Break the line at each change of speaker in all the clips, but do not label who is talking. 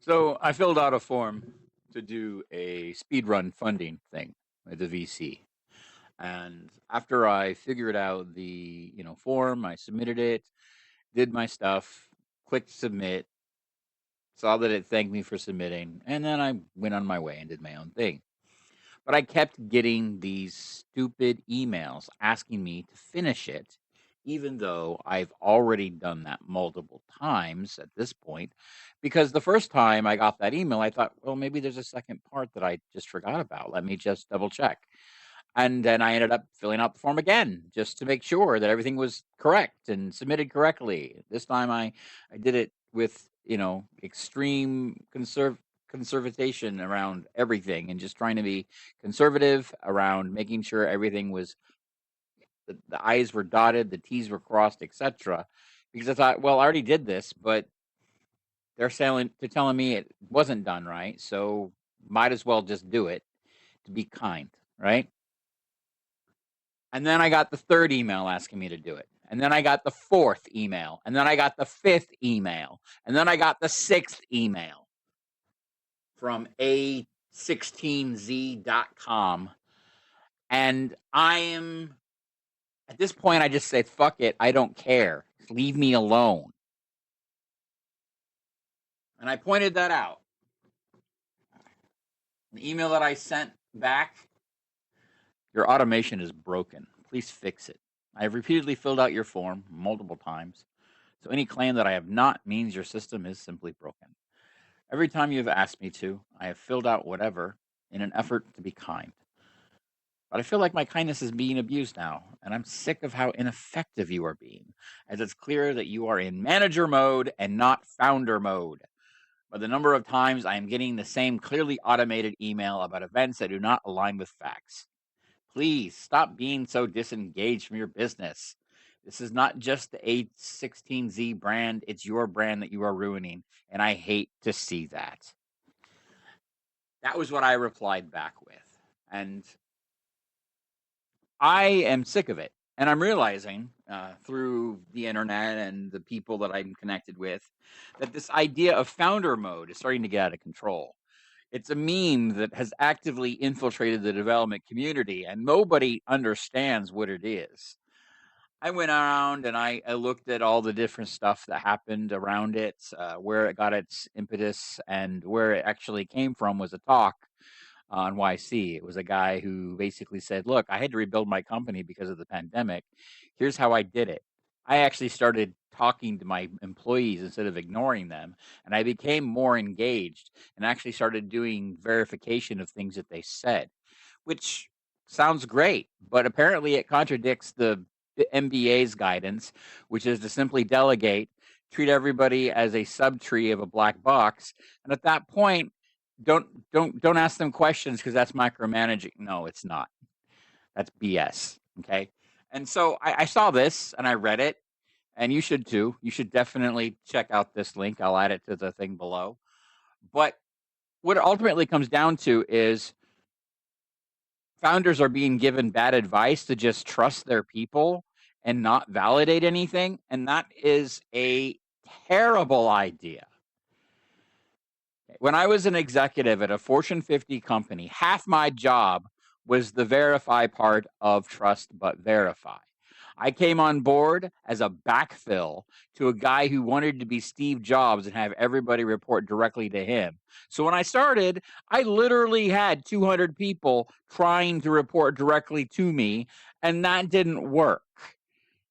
So I filled out a form to do a speed run funding thing with the VC. And after I figured out the, form, I submitted it, did my stuff, clicked submit, saw that it thanked me for submitting, and then I went on my way and did my own thing. But I kept getting these stupid emails asking me to finish it, even though I've already done that multiple times at this point. Because the first time I got that email, I thought, well, maybe there's a second part that I just forgot about. Let me just double check. And then I ended up filling out the form again just to make sure that everything was correct and submitted correctly. This time I did it with, extreme conservation around everything and just trying to be conservative around making sure everything was the I's were dotted, the T's were crossed, etc. Because I thought, well, I already did this, but they're telling me it wasn't done right, so might as well just do it to be kind, right? And then I got the third email asking me to do it. And then I got the fourth email. And then I got the fifth email. And then I got the sixth email from a16z.com. And at this point, I just said, fuck it. I don't care. Just leave me alone. And I pointed that out. The email that I sent back, your automation is broken. Please fix it. I have repeatedly filled out your form multiple times. So any claim that I have not means your system is simply broken. Every time you have asked me to, I have filled out whatever in an effort to be kind. But I feel like my kindness is being abused now, and I'm sick of how ineffective you are being, as it's clear that you are in manager mode and not founder mode. By the number of times I am getting the same clearly automated email about events that do not align with facts. Please stop being so disengaged from your business. This is not just the A16Z brand, it's your brand that you are ruining, and I hate to see that. That was what I replied back with. And I am sick of it. And I'm realizing through the internet and the people that I'm connected with that this idea of founder mode is starting to get out of control. It's a meme that has actively infiltrated the development community, and nobody understands what it is. I went around and I looked at all the different stuff that happened around it, where it got its impetus, and where it actually came from was a talk on YC. It was a guy who basically said, look, I had to rebuild my company because of the pandemic. Here's how I did it. I actually started talking to my employees instead of ignoring them, and I became more engaged and actually started doing verification of things that they said, which sounds great, but apparently it contradicts the MBA's guidance, which is to simply delegate, treat everybody as a subtree of a black box, and at that point, don't ask them questions because that's micromanaging. No, it's not. That's BS. Okay. And so I saw this and I read it, and you should too. You should definitely check out this link. I'll add it to the thing below. But what it ultimately comes down to is founders are being given bad advice to just trust their people and not validate anything. And that is a terrible idea. When I was an executive at a Fortune 50 company, half my job was the verify part of trust but verify. I came on board as a backfill to a guy who wanted to be Steve Jobs and have everybody report directly to him. So when I started, I literally had 200 people trying to report directly to me, and that didn't work.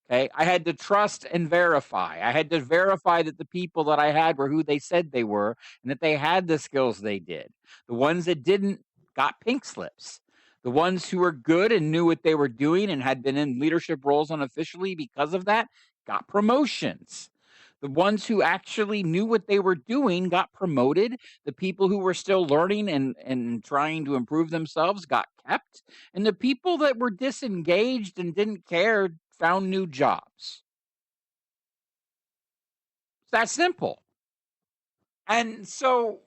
Okay, I had to trust and verify. I had to verify that the people that I had were who they said they were and that they had the skills they did. The ones that didn't got pink slips. The ones who were good and knew what they were doing and had been in leadership roles unofficially because of that got promotions. The ones who actually knew what they were doing got promoted. The people who were still learning and trying to improve themselves got kept. And the people that were disengaged and didn't care found new jobs. It's that simple. And so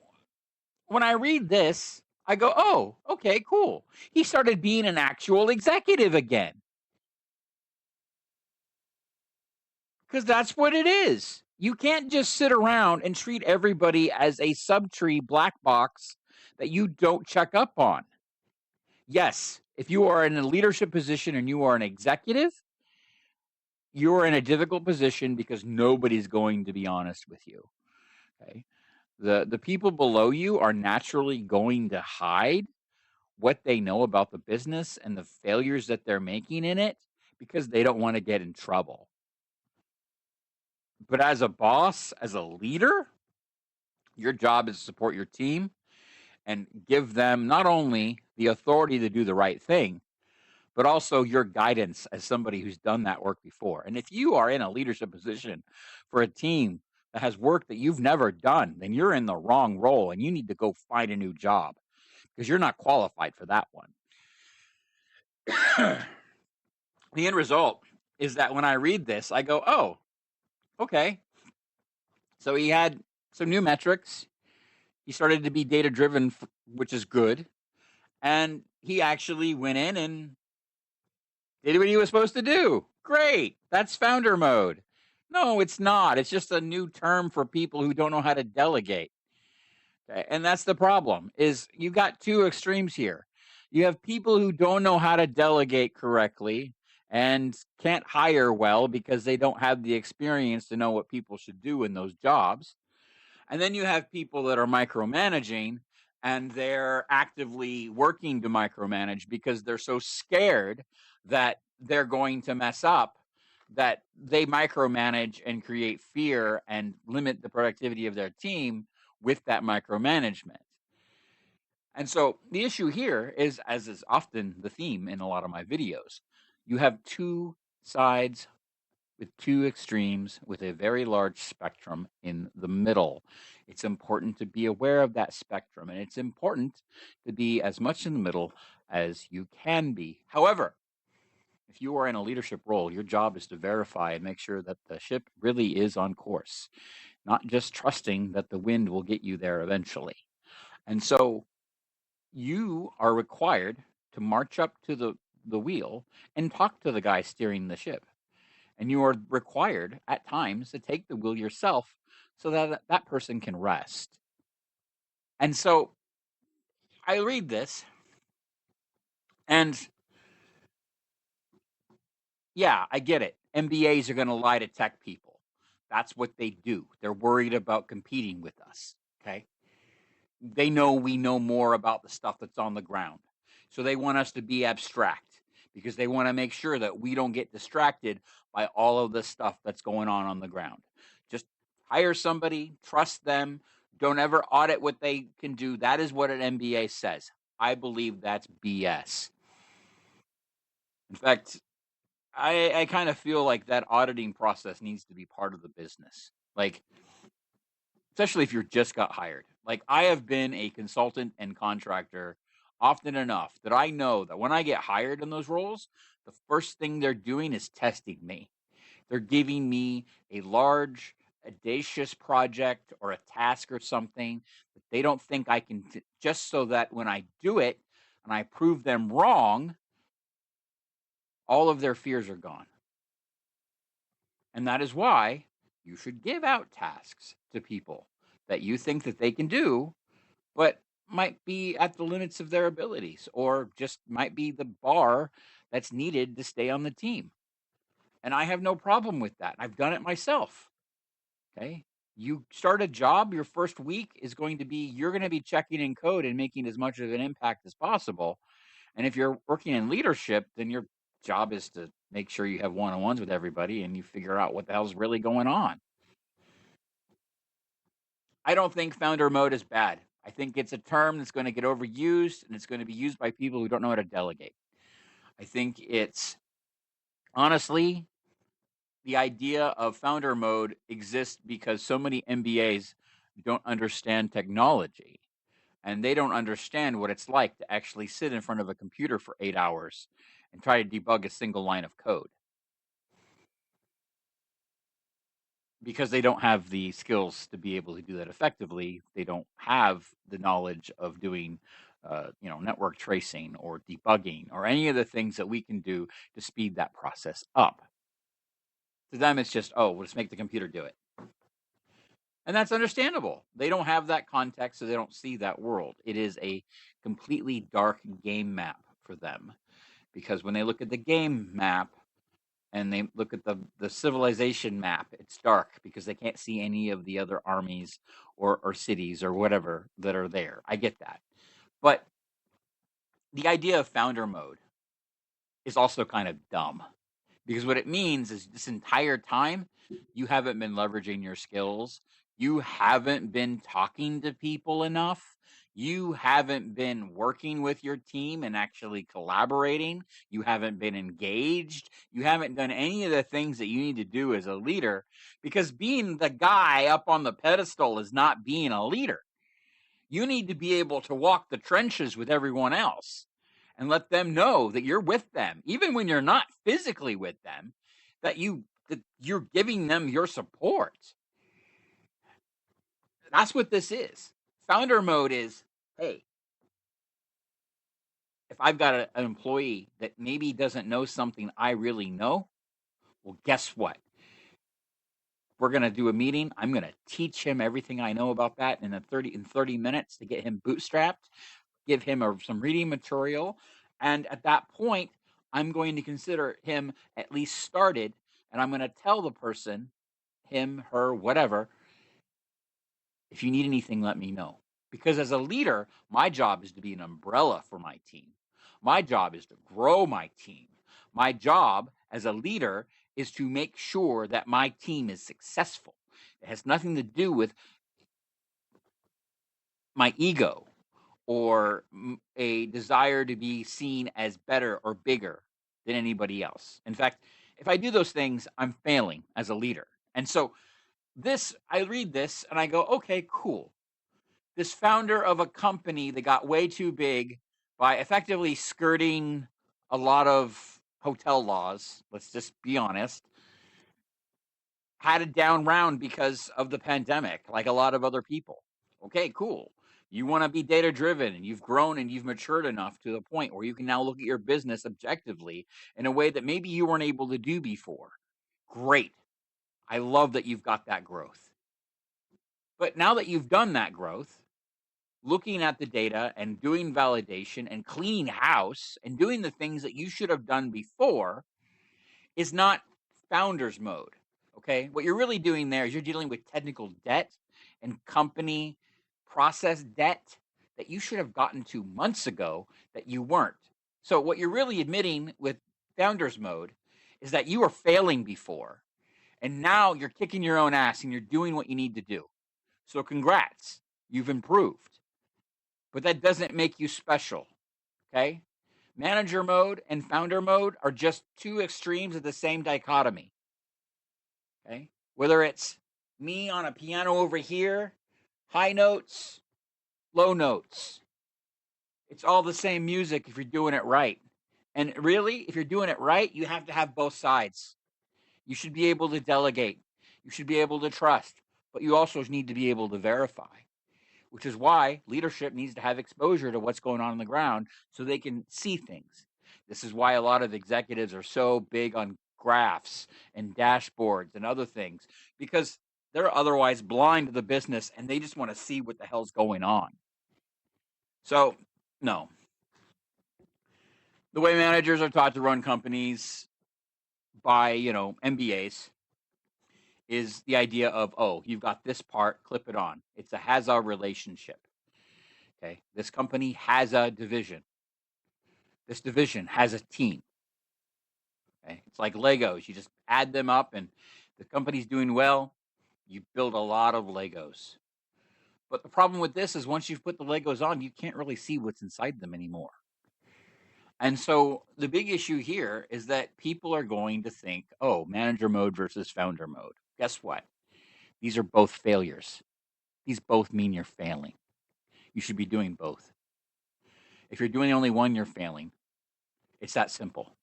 when I read this, I go, oh, okay, cool. He started being an actual executive again. Because that's what it is. You can't just sit around and treat everybody as a subtree black box that you don't check up on. Yes, if you are in a leadership position and you are an executive, you're in a difficult position because nobody's going to be honest with you. Okay. The people below you are naturally going to hide what they know about the business and the failures that they're making in it because they don't want to get in trouble. But as a boss, as a leader, your job is to support your team and give them not only the authority to do the right thing, but also your guidance as somebody who's done that work before. And if you are in a leadership position for a team that has work that you've never done, then you're in the wrong role and you need to go find a new job because you're not qualified for that one. The end result is that when I read this, I go, oh, okay. So he had some new metrics. He started to be data driven, which is good. And he actually went in and did what he was supposed to do. Great. That's founder mode. No, it's not. It's just a new term for people who don't know how to delegate. Okay? And that's the problem is you got two extremes here. You have people who don't know how to delegate correctly and can't hire well because they don't have the experience to know what people should do in those jobs. And then you have people that are micromanaging and they're actively working to micromanage because they're so scared that they're going to mess up that they micromanage and create fear and limit the productivity of their team with that micromanagement. And so the issue here is, as is often the theme in a lot of my videos, you have two sides with two extremes with a very large spectrum in the middle. It's important to be aware of that spectrum, and it's important to be as much in the middle as you can be. However, if you are in a leadership role, your job is to verify and make sure that the ship really is on course, not just trusting that the wind will get you there eventually. And so you are required to march up to the wheel and talk to the guy steering the ship, and you are required at times to take the wheel yourself so that that person can rest. And so I read this, and yeah, I get it. MBAs are going to lie to tech people. That's what they do. They're worried about competing with us. Okay. They know we know more about the stuff that's on the ground. So they want us to be abstract because they want to make sure that we don't get distracted by all of the stuff that's going on the ground. Just hire somebody, trust them, don't ever audit what they can do. That is what an MBA says. I believe that's BS. In fact, I kind of feel like that auditing process needs to be part of the business. Like, especially if you're just got hired. Like I have been a consultant and contractor often enough that I know that when I get hired in those roles, the first thing they're doing is testing me. They're giving me a large, audacious project or a task or something that they don't think I can, just so that when I do it and I prove them wrong, all of their fears are gone. And that is why you should give out tasks to people that you think that they can do but might be at the limits of their abilities or just might be the bar that's needed to stay on the team. And I have no problem with that. I've done it myself. Okay. You start a job, your first week is going to be you're going to be checking in code and making as much of an impact as possible. And if you're working in leadership, then your job is to make sure you have one-on-ones with everybody and you figure out what the hell's really going on. I don't think founder mode is bad. I think it's a term that's going to get overused and it's going to be used by people who don't know how to delegate. I think it's honestly the idea of founder mode exists because so many MBAs don't understand technology and they don't understand what it's like to actually sit in front of a computer for 8 hours and try to debug a single line of code because they don't have the skills to be able to do that effectively. They don't have the knowledge of doing, network tracing or debugging or any of the things that we can do to speed that process up. To them, it's just, oh, we'll just make the computer do it. And that's understandable. They don't have that context, so they don't see that world. It is a completely dark game map for them, because when they look at the game map and they look at the civilization map, it's dark because they can't see any of the other armies or cities or whatever that are there. I get that. But the idea of founder mode is also kind of dumb, because what it means is this entire time you haven't been leveraging your skills. You haven't been talking to people enough. You haven't been working with your team and actually collaborating. You haven't been engaged. You haven't done any of the things that you need to do as a leader, because being the guy up on the pedestal is not being a leader. You need to be able to walk the trenches with everyone else and let them know that you're with them, even when you're not physically with them, that you're giving them your support. That's what this is. Founder mode is, hey, if I've got an employee that maybe doesn't know something I really know, well, guess what? We're going to do a meeting. I'm going to teach him everything I know about that in 30 minutes to get him bootstrapped, give him some reading material. And at that point, I'm going to consider him at least started. And I'm going to tell the person, him, her, whatever, if you need anything, let me know. Because as a leader, my job is to be an umbrella for my team. My job is to grow my team. My job as a leader is to make sure that my team is successful. It has nothing to do with my ego or a desire to be seen as better or bigger than anybody else. In fact, if I do those things, I'm failing as a leader. And so I read this and I go, okay, cool. This founder of a company that got way too big by effectively skirting a lot of hotel laws, let's just be honest, had a down round because of the pandemic, like a lot of other people. Okay, cool. You want to be data driven and you've grown and you've matured enough to the point where you can now look at your business objectively in a way that maybe you weren't able to do before. Great. I love that you've got that growth. But now that you've done that growth, looking at the data and doing validation and cleaning house and doing the things that you should have done before is not founders mode. Okay. What you're really doing there is you're dealing with technical debt and company process debt that you should have gotten to months ago that you weren't. So, what you're really admitting with founders mode is that you were failing before and now you're kicking your own ass and you're doing what you need to do. So, congrats, you've improved, but that doesn't make you special. Okay. Manager mode and founder mode are just two extremes of the same dichotomy. Okay. Whether it's me on a piano over here, high notes, low notes, it's all the same music if you're doing it right. And really, if you're doing it right, you have to have both sides. You should be able to delegate, you should be able to trust, but you also need to be able to verify, which is why leadership needs to have exposure to what's going on the ground so they can see things. This is why a lot of executives are so big on graphs and dashboards and other things, because they're otherwise blind to the business and they just want to see what the hell's going on. So, no. The way managers are taught to run companies by, MBAs is the idea of, oh, you've got this part, clip it on. It's a has-a relationship. Okay. This company has a division. This division has a team. Okay. It's like Legos. You just add them up and the company's doing well. You build a lot of Legos. But the problem with this is once you've put the Legos on, you can't really see what's inside them anymore. And so the big issue here is that people are going to think, oh, manager mode versus founder mode. Guess what? These are both failures. These both mean you're failing. You should be doing both. If you're doing only one, you're failing. It's that simple.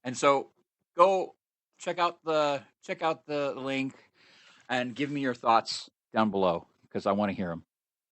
And so go check out the link and give me your thoughts down below because I want to hear them.